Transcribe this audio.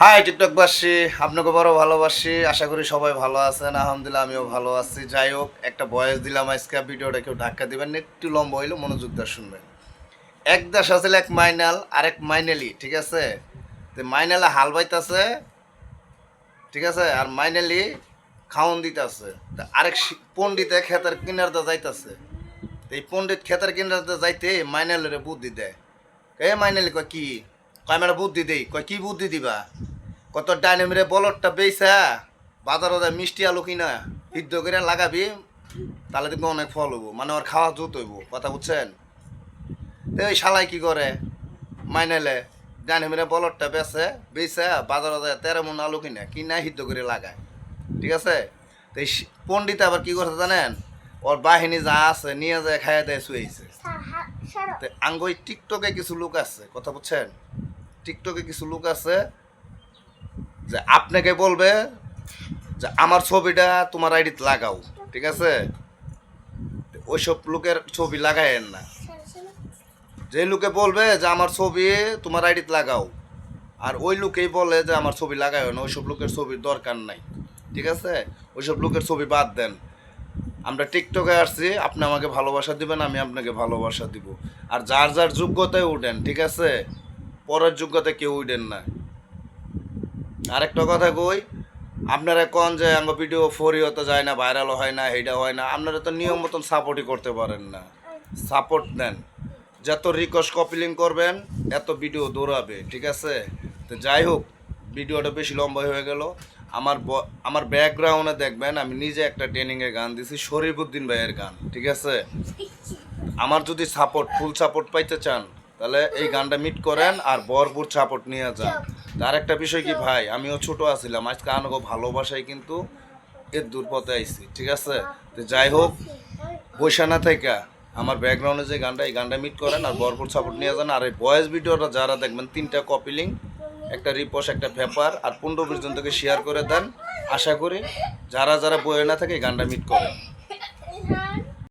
High টিকটকবাসী, আপনাকে বড় ভালোবাসি। আশা করি সবাই ভালো আছেন। আলহামদুলিল্লাহ আমিও ভালো আছি। যাই হোক, একটা ভয়েস দিলাম আজকে, ভিডিওটা কেউ ধাক্কা দিবেন না, একটু লম্বা হইলো, মনোযোগ দিয়ে শুনবেন। এক দেশ আছে, এক মাইনাল আর এক মাইনালি, ঠিক আছে? তো মাইনালে হাল বাইতাছে, ঠিক আছে, আর মাইনালি খাওন দিতেছে। আরেক পণ্ডিতে খেতের কিনারতে যাইতাছে। এই পণ্ডিত খেতের কিনারতে যাইতে মাইনালের বুদ্ধি দেয়। মাইনালি কয় কি? কয় আমার বুদ্ধি দেই। কয় কি বুদ্ধি দিবা? কত ডাইনামিরে বলরটা বেইছা বাজারে মিষ্টি আলু কিনা সিদ্ধ করে লাগাবি, তাহলে দেখবি অনেক ফল হবো, মানে ওর খাওয়া জুত হইব। কথা বুঝছেন? তো এই শালাই কি করে? মাইনালে ডাইনামিরে বলরটা বেইছা বাজারে 13 মন আলু কিনা সিদ্ধ করে লাগায়, ঠিক আছে? তো এই পণ্ডিত আবার কি করছে জানেন? ওর বাহিনী যা আছে নিয়ে যায় খাইয়া দেয় শুয়েছে। তো আঙ্গই টিকটকে কিছু লোক আছে, কথা বুঝছেন? টিকটকে কিছু লোক আছে যে আপনাকে বলবে যে আমার ছবিটা তোমার আইডিতে লাগাও, ঠিক আছে? ওইসব লোকের ছবি লাগায়েন না। যে লোকে বলবে যে আমার ছবি তোমার আইডিতে লাগাও, আর ওই লোকেই বলে যে আমার ছবি লাগাও না, ওইসব লোকের ছবির দরকার নাই, ঠিক আছে? ওইসব লোকের ছবি বাদ দেন। আমরা টিকটকে আসছি, আপনি আমাকে ভালোবাসা দিবেন, আমি আপনাকে ভালোবাসা দিব। আর যার যার যোগ্যতায় উঠেন, ঠিক আছে? পরের যোগ্যতায় কেউ উঠেন না। আরেকটা কথা কই, আপনারা কোন যে আমার ভিডিও ফরিও যায় না, ভাইরালও হয় না, এইটা হয় না, আপনারা তো নিয়ম মতন সাপোর্টই করতে পারেন না। সাপোর্ট দেন, যত রিকোয়েস্ট কপি লিঙ্ক করবেন এত ভিডিও দৌড়াবে, ঠিক আছে? তো যাই হোক, ভিডিওটা বেশি লম্বা হয়ে গেল। আমার ব্যাকগ্রাউন্ডে দেখবেন আমি নিজে একটা ট্রেনিংয়ে গান দিছি, শরীফুদ্দিন ভাইয়ের গান, ঠিক আছে? আমার যদি ফুল সাপোর্ট পাইতে চান তাহলে এই গানটা মিট করেন আর ভরপুর সাপোর্ট নিয়ে যান। তার একটা বিষয় কি ভাই, আমিও ছোট আছিলাম, আজকে আনগো ভালোবাসায় কিন্তু এর দূর পথে আইছি, ঠিক আছে? তো যাই হোক, বৈশানা থেকে আমার ব্যাকগ্রাউন্ডে যে গানটা, এই গানটা মিট করেন আর ভরপুর সাপোর্ট নিয়ে যান। আর এই ভয়েস ভিডিওটা যারা দেখবেন 3টা কপি লিঙ্ক, একটা রিপোস্ট, একটা পেপার আর 15-20 জন থেকে শেয়ার করে দেন। আশা করি যারা যারা বইয়ে না থাকে এই গানটা মিট করেন।